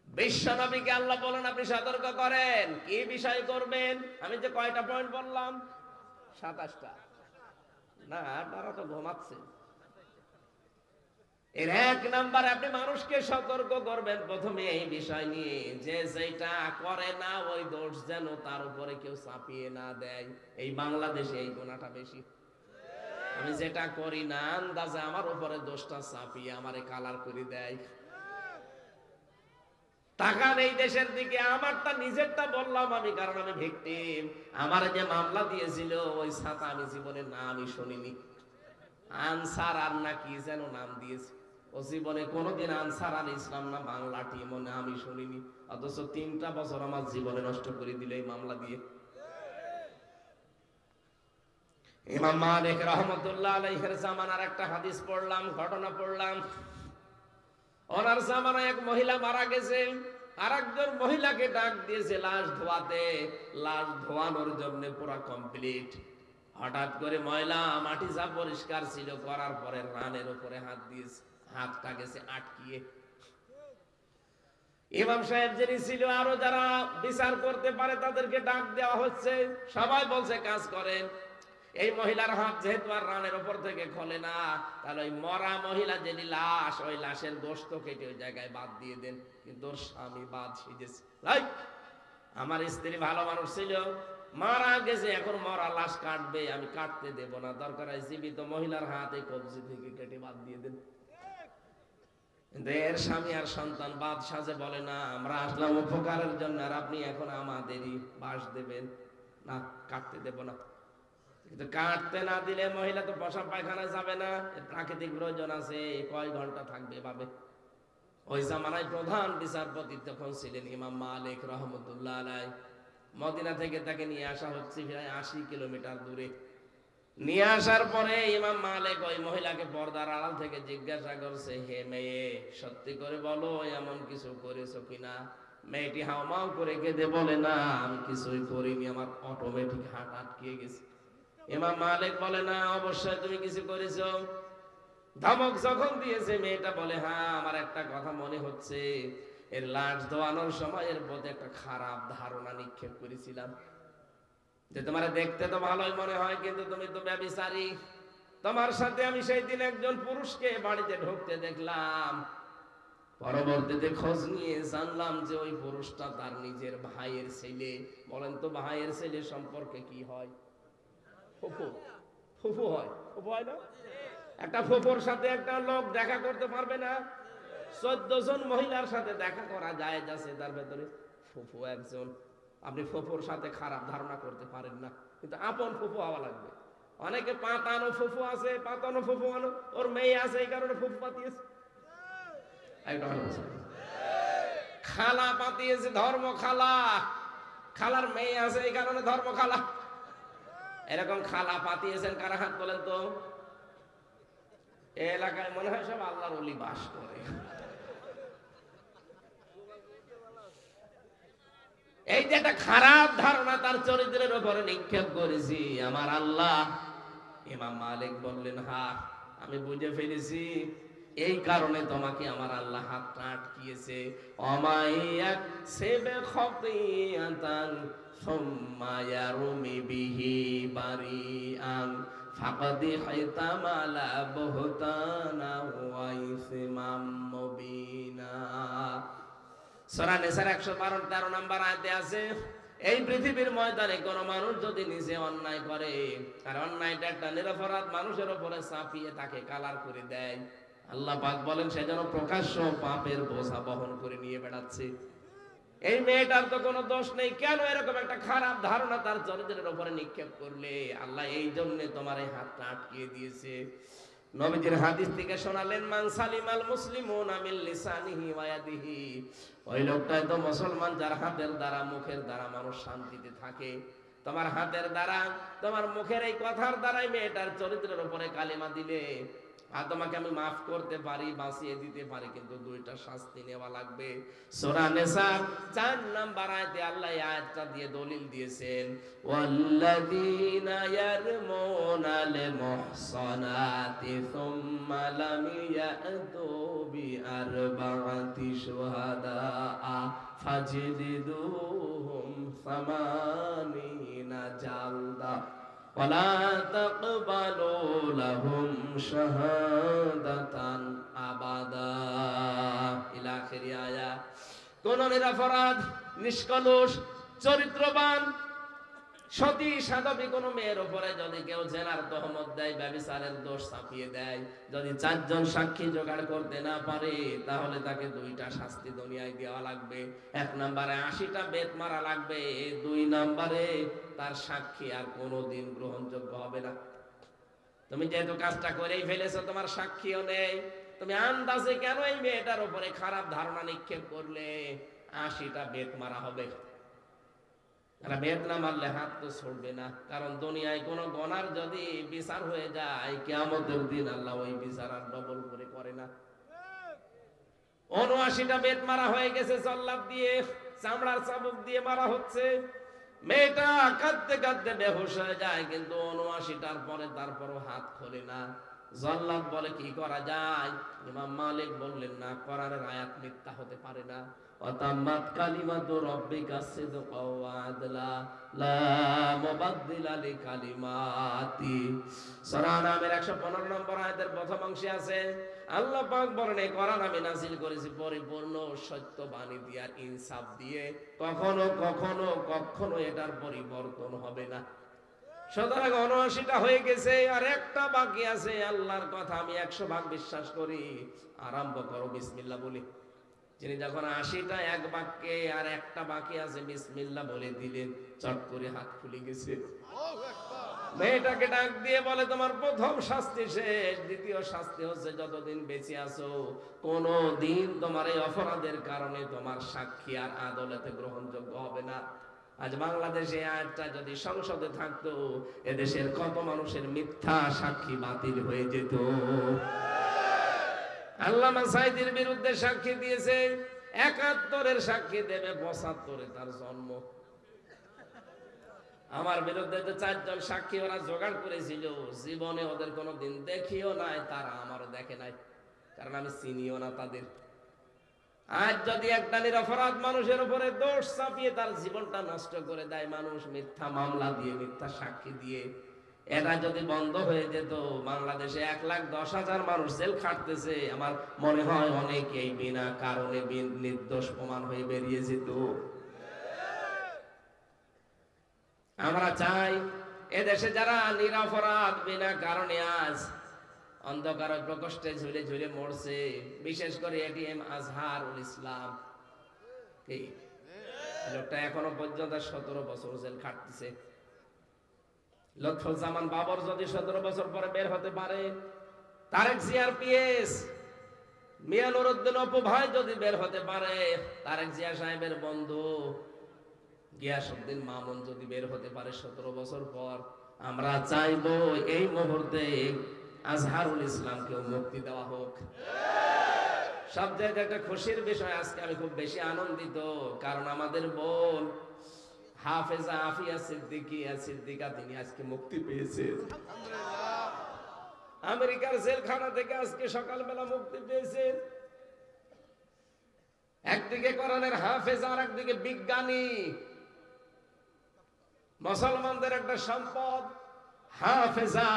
A: বিশ্বনবীকে আল্লাহ বলেন আপনি সতর্ক করেন, কি বিষয় করবেন। আমি যে কয়টা পয়েন্ট বললাম, 27টা না, আপনারা তো ঘুমাচ্ছেন। এর 1 নাম্বার আপনি মানুষকে সতর্ক করবেন প্রথমে এই বিষয় নিয়ে যে যেটা করে না ওই দোষ যেন তার উপরে কেউ চাপিয়ে না দেয়। এই বাংলাদেশে এই গুনাহটা বেশি। আমি যেটা করি না আন্দাজে আমার উপরে দোষটা চাপিয়ে আমারে কালার করে দেয়। তাকান এই দেশের দিকে, আমারটা নিজেরটা বললাম আমি, কারণ আমি ভিকটিম। আমার যে মামলা দিয়েছিল ওই ছাতা আমি জীবনে নামই শুনিনি, আনসার আর না কি যেন নাম দিয়েছে, ও জীবনে কোনোদিন আনসার আল ইসলাম না বাংলা টিম আমি শুনিনি, অথচ 3টা বছর আমার জীবনে নষ্ট করে দিল এই মামলা দিয়ে। ইমাম মালিক রহমতুল্লাহ আলাইহির জামানার একটা হাদিস পড়লাম, ঘটনা পড়লাম। ওনার জামানায় এক মহিলা মারা গেছে, আর একজন মহিলাকে ডাক দিয়েছে লাশ ধোয়াতে, লাশ ধোয়ানোর জন্য পুরা কমপ্লিট। হঠাৎ করে ময়লা মাটি যা পরিষ্কার ছিল করার পরে রানের উপরে হাত দিয়েছে, হাতটা গেছে আটকিয়ে। ইমাম সাহেব যিনি ছিল, আরো যারা বিচার করতে পারে তাদেরকে ডাক দেওয়া হচ্ছে, সবাই বলছে কাজ করেন। এই মহিলার হাত যেহেতু আর রানের উপর থেকে খোলে না, তাহলে ওই মরা মহিলা যিনি লাশ, ওই লাশের গোশত কেটে ওই জায়গায় বাদ দিয়ে দেন। কিন্তু ওর স্বামী বাদ সেজেছে, আমার স্ত্রী ভালো মানুষ ছিল, মারা গেছে, এখন মরা লাশ কাটবে, আমি কাটতে দেব না, দরকার হয় জীবিত মহিলার হাতে কবজি থেকে কেটে বাদ দিয়ে দেন। এর স্বামী আর সন্তান বাদ সাজে বলে না আমরা আসলাম উপকারের জন্য, আর আপনি এখন আমাদেরই বাস দেবেন না, কাটতে দেব না। কিন্তু কাটতে না দিলে মহিলা তো বসা পায়খানা যাবে না, প্রাকৃতিক প্রয়োজন আছে, কয় ঘন্টা থাকবে ভাবে। ওই জামানায় প্রধান বিচারপতি তখন ছিলেন ইমাম মালিক রহমতুল্লাহ আলাইহি। মদিনা থেকে তাকে নিয়ে আসা হচ্ছে প্রায় 80 কিলোমিটার দূরে। নিয়ে আসার পরে ইমাম মালিক ওই মহিলাকে পর্দার আড়াল থেকে জিজ্ঞাসা করছে, হে মেয়ে, সত্যি করে বলো এমন কিছু করেছো কিনা? মেয়েটি হাওমাও করে কেঁদে বলে, না আমি কিছুই করিনি, আমার অটোমেটিক হার্ট আটকে গেছে। ইমাম মালিক বলে, না অবশ্যই তুমি কিছু করেছো। ধমক যখন দিয়েছে মেয়েটা বলে, হ্যাঁ আমার একটা কথা মনে হচ্ছে, এর লাশ ধোয়ানোর সময় এর প্রতি একটা খারাপ ধারণা নিক্ষেপ করেছিলাম, যে তোমার দেখতে তো ভালোই মনে হয় কিন্তু তুমি তো ব্যভিচারী। তোমার সাথে আমি সেই দিন একজন পুরুষকে বাড়িতে ঢুকতে দেখলাম, পরবর্তীতে খোঁজ নিয়ে জানলাম যে ওই পুরুষটা তার নিজের ভাইয়ের ছেলে। বলেন তো ভাইয়ের ছেলে সম্পর্কে কি হয়? ফুফু। ফুফু হয়, ফুফু হয় না? একটা ফুফুর সাথে একটা লোক দেখা করতে পারবে না? 14 জন মহিলার সাথে দেখা করা যায় যাচ্ছে, তার ভেতরে ফুফু একজন। আপনি ফুফুর সাথে খারাপ ধারণা করতে পারেন না, কিন্তু আপন ফুফু হওয়া লাগবে। অনেকে পাতানো ফুফু আছে, পাতানো ফুফু আনো, ওর মেয়ে আছে এই কারণে ফুফু পাতিয়েছে। খালা পাতিয়েছে, ধর্ম খালা। খালার মেয়ে আছে এই কারণে ধর্ম খালা। এরকম খালা পাতিয়েছেন কারা? হাত তোলেন তো। এই এলাকায় মনে হয় সব আল্লাহর ওলি বাস করে। এই যে একটা খারাপ ধারণা তার চরিত্রের উপরে নিক্ষেপ করেছি আমার আল্লাহ। ইমাম মালিক বললেন, হ্যাঁ আমি বুঝে ফেলেছি, এই কারণে তোমাকে আমার আল্লাহ হাতটা আটকিয়েছে। অমাইয়াক সেবে খতিয়াতান সুম্মা ইয়ারমি বিহি বারিআন ফাকাদি হাইতামালা বুহতানা ওয়া ইসমাম মুবিনা। সূরা নিসার 112-13 নম্বর আয়াতে আছে, এই পৃথিবীর ময়দানে কোন মানুষ যদি নিজে অন্যায় করে, আর অন্যায়টা একটা নিরপরাধ মানুষের উপরে চাপিয়ে তাকে কালার করে দেয়, আল্লাহ পাক বলেন সে যেন প্রকাশ্য পাপের বোঝা বহন করে নিয়ে বেড়াচ্ছে। এই মেয়েটার তো কোনো দোষ নেই, কেন এরকম একটা খারাপ ধারণা তার চরিত্রের উপরে নিক্ষেপ করলে? আল্লাহ এই জন্য তোমার এই হাতটা আটকিয়ে দিয়েছে। নবীজির হাদিস থেকে শোনালেন, মান সালিমাল মুসলিমুনা মিন লিসানিহি ওয়া ইয়াদিহি, ওই লোকটাই তো মুসলমান যার হাতের দ্বারা মুখের দ্বারা মানুষ শান্তিতে থাকে। তোমার হাতের দ্বারা তোমার মুখের এই কথার দ্বারাই মেয়েটার চরিত্রের উপরে কালিমা দিলে, আর তোমাকে আমি মাফ করতে পারি, বাঁচিয়ে দিতে পারি, কিন্তু দুইটা শাস্তি নেওয়া লাগবে। সূরা নিসা 4 নাম্বার আয়াতে আল্লাহ এই আয়াতটা দিয়ে দলিল দিয়েছেন, ওয়াল্লাযীনা ইয়ারমুনাল মুহসানাতি সুম্মা লাম ইয়াতু বিআরবা'তি শুহাদা ফাজলিদুহুম 80 জালদা ওয়ালা তাকবালু লাহুম শাহাদাতান আবাদা ইলা আখির আয়াত। কোন নিরপরাধ, নিষ্কলুষ, চরিত্রবান, সতী সাধবী কোন মেয়ের উপরে যদি কেউ জেনার তহমত দেয়, ব্যভিচারের দোষ চাপিয়ে দেয়, যদি 4 জন সাক্ষী জোগাড় করতে না পারে, তাহলে তাকে 2টা শাস্তি দুনিয়ায় দেওয়া লাগবে। 1 নম্বরে 80টা বেত মারা লাগবে, 2 নম্বরে তার সাক্ষী আর কোনোদিন গ্রহণযোগ্য হবে না। তুমি যেহেতু কাজটা করেই ফেলেছো, তোমার সাক্ষীও নেই, তুমি আন্দাজে কেন এই মেয়েটার উপরে খারাপ ধারণা নিক্ষেপ করলে? 80টা বেত মারা হবে। আর বেত না মারলে হাত তো ছড়বে না, কারণ দুনিয়ায় কোন গুনার যদি বিচার হয়ে যায়, কিয়ামতের দিন আল্লাহ ওই বিচার আর ডবল করে করে না। 79টা বেত মারা হয়ে গেছে, জল্লাদ দিয়ে, চামড়ার চাবুক দিয়ে মারা হচ্ছে। মেয়েটা কাঁদতে কাঁদতে বেহুশ হয়ে যায়, কিন্তু 79টার পরে তারপরও হাত খোলে না। জল্লাদ বলে কি করা যায়? ইমাম মালিক বললেন, না, কোরআনের আয়াত মিথ্যা হতে পারে না। ওয়াতাম্মাত কালিমাতু রাব্বিকা সিদকাও ওয়া আদলা লা মুবাদদিলা লিকালিমাতি। সূরা নামের 115 নম্বর আয়াতের প্রথম অংশে আছে, আল্লাহ পাক বলেন, এই কোরআন আমি নাযিল করেছি পরিপূর্ণ সত্য বাণী দিয়ে আর ইনসাফ দিয়ে, কখনো কখনো কখনো এটার পরিবর্তন হবে না। সুতরাং 79টা হয়ে গেছে, আর একটা বাকি আছে। আল্লাহর কথা আমি 100 ভাগ বিশ্বাস করি। আরম্ভ করো বিসমিল্লাহ বলি। যিনি যখন 80টা এক বাক্যে আর একটা বাকি আছে বিসমিল্লাহ বলে দিলেন, চট করে হাত খুলে গেছে। মেয়েটাকে ডাক দিয়ে বলে, তোমার প্রথম শাস্তি শেষ। দ্বিতীয় শাস্তি হচ্ছে, যতদিন বেঁচে আছো কোনো দিন তোমার এই অপরাধের কারণে তোমার সাক্ষী আর আদালতে গ্রহণযোগ্য হবে না। আজ বাংলাদেশে আয়াতটা যদি সংসদে থাকতো, এদেশের কত মানুষের মিথ্যা সাক্ষী বাতিল হয়ে যেত। আল্লামা সাঈদীর বিরুদ্ধে সাক্ষী দিয়েছে, 71-এর সাক্ষী দেবে, 75-এ তার জন্ম। আমার বিরুদ্ধে যে 4 জন সাক্ষী ওরা জোগাড় করেছিল, জীবনে ওদের কোনোদিন দেখিও নাই, তারা আমারও দেখে নাই, কারণ আমি চিনিও না তাদের। আজ যদি একটা নিরপরাধ মানুষের উপরে দোষ চাপিয়ে তার জীবনটা নষ্ট করে দেয় মানুষ, মিথ্যা মামলা দিয়ে, মিথ্যা সাক্ষী দিয়ে, এটা যদি বন্ধ হয়ে যেত, বাংলাদেশে 1,10,000 মানুষ জেল খাটতেছে, আমার মনে হয় অনেকেই বিনা কারণে নির্দোষ প্রমাণ হয়ে বেরিয়ে যেত। আমরা চাই এদেশে যারা নিরপরাধ বিনা কারণে আজ অন্ধকার প্রকোষ্ঠে ঝুলে ঝুলে মরছে, বিশেষ করে এটিএম আজহারুল ইসলাম, কি লোকটা এখনো পর্যন্ত 17 বছর জেল খাটতেছে। লুৎফুজ্জামান বাবর যদি 17 বছর পরে বের হতে পারে, তারেক জিয়ার পিএস মিয়া নুরউদ্দিন অপু ভাই যদি বের হতে পারে, তারেক জিয়া সাহেবের বন্ধু গিয়াসউদ্দিন মামুন যদি বের হতে পারে 17 বছর পর, আমরা চাইবো এই মুহূর্তে আজহারুল ইসলামকে মুক্তি দেওয়া হোক। সবচেয়ে একটা খুশির বিষয়, আজকে আমি খুব বেশি আনন্দিত, কারণ আমাদের বোন হাফেজা আফিয়া সিদ্দিকা তিনি আজকে মুক্তি পেয়েছেন। আমেরিকার জেলখানা থেকে আজকে সকালবেলা মুক্তি পেয়েছেন। একদিকে কোরআনের হাফেজ, আর একদিকে বিজ্ঞানী, মুসলমানদের একটা সম্পদ হাফেজা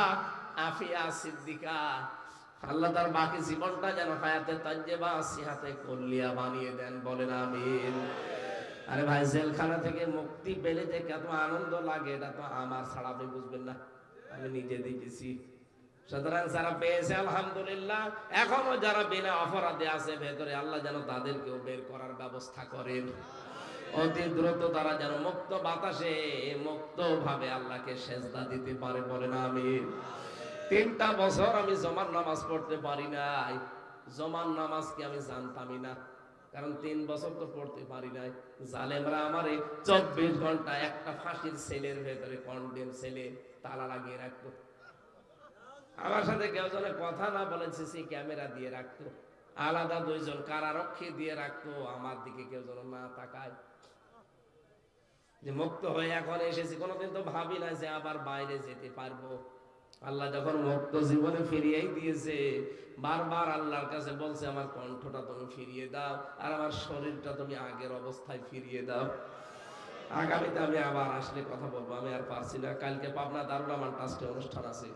A: আফিয়া সিদ্দিকা। আল্লাহ তার বাকি জীবনটা যেন হায়াতে তাজ্জেবা সিহাতে কুল্লিয়া বানিয়ে দেন, বলেন আমিন। আরে ভাই, জেলখানা থেকে মুক্তি পেলে যে কত আনন্দ লাগে এটা তো আমার ছাড়া আপনি বুঝবেন না, আমি নিজে দেখেছি। সুতরাং যারা পেয়েছে আলহামদুলিল্লাহ, এখনো যারা বিনা অপরাধে আছে ভেতরে, আল্লাহ যেন তাদেরকেও বের করার ব্যবস্থা করেন। অতি দ্রুত তারা যেন মুক্ত বাতাসে মুক্ত ভাবে আল্লাহকে সেজদা দিতে পারে, বলেন আমিন। 3টা বছর আমি জমার নামাজ পড়তে পারি নাই। জমার নামাজ কি আমি জানতামই না, কারণ 3 বছর তো পড়তে পারি নাই। জালেমরা আমারে 24 ঘন্টা একটা ফাঁসির সেলের ভেতরে, কন্ডেম সেলে তালা লাগিয়ে রাখতো। আমার সাথে কেউ যেন কথা না বলে সিসি ক্যামেরা দিয়ে রাখতো, আলাদা 2 জন কারারক্ষী দিয়ে রাখতো, আমার দিকে কেউ যেন না তাকায়। যে মুক্ত হয়ে এখন এসেছি, কোনোদিন তো ভাবি না যে আবার বাইরে যেতে পারবো। আল্লাহ যখন মুক্ত জীবনে ফিরিয়েই দিয়েছে, বারবার আল্লাহর কাছে বলছে আমার কণ্ঠটা তুমি ফিরিয়ে দাও, আর আমার শরীরটা তুমি আগের অবস্থায় ফিরিয়ে দাও। আগামীতে আমি আবার আসলে কথা বলবো, আমি আর পারছি না। কালকে পাবনা দারুল আমান ট্রাস্টে অনুষ্ঠান আছে,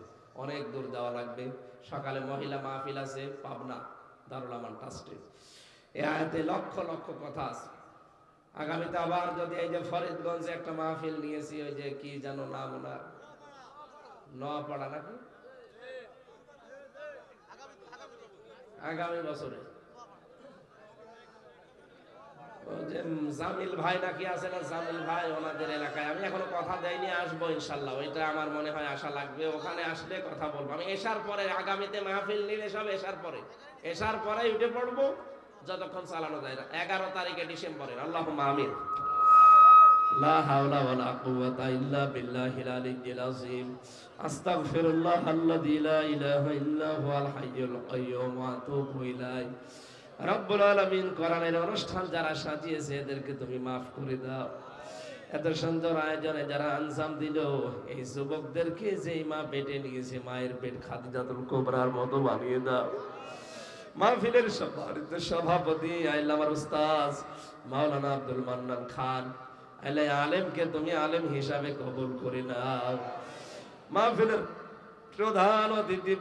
A: অনেক দূর যাওয়া লাগবে। সকালে মহিলা মাহফিল আছে পাবনা দারুল আমান ট্রাস্টে। এ আয়াতে লক্ষ লক্ষ কথা আছে। আগামীতে আবার যদি এই যে ফরিদগঞ্জে একটা মাহফিল নিয়েছি, ওই যে কি যেন নাম ওনার, নোয়াপাড়া নাকি, আগামী বছরে যে জামিল ভাই নাকি আছে না, জামিল ভাই, ওনাদের এলাকায় আমি এখনো কথা দেয়নি, আসবো ইনশাল্লাহ। ওইটা আমার মনে হয় আশা লাগবে, ওখানে আসলে কথা বলবো। আমি এশার পরে, আগামীতে মাহফিল নিলে সব এশার পরে, এশার পরে উঠে পড়বো, যতক্ষণ চালানো যায় না। 11 তারিখে ডিসেম্বরের, আল্লাহুম্মা আমিন। লা হাওলা ওয়ালা কুওয়াতা ইল্লা বিল্লাহিল আলিয়্যিল আযীম। আস্তাগফিরুল্লাহাল্লাযী লা ইলাহা ইল্লা হুয়াল হাইয়ুল কাইয়্যুম ওয়া আতুবু ইলাইহি। রব্বুল আলামিন, কোরআনের অনুষ্ঠান যারা সাজিয়েছে এদেরকে তুমি মাফ করে দাও। এত সুন্দর আয়োজনে যারা আঞ্জাম দিল, এই যুবকদেরকে যেই মা পেটে নিয়েছে, মায়ের পেট খাদিজাতুল কুবরার মতো বানিয়ে দাও। মাহফিলের সম্মানিত সভাপতি আল্লাহ আমার উস্তাদ মাওলানা আব্দুল মান্নান খান, আল্লাহ আলেমকে তুমি আলেম হিসাবে কবুল করে নাও। মাহফিলের প্রধান অতিথি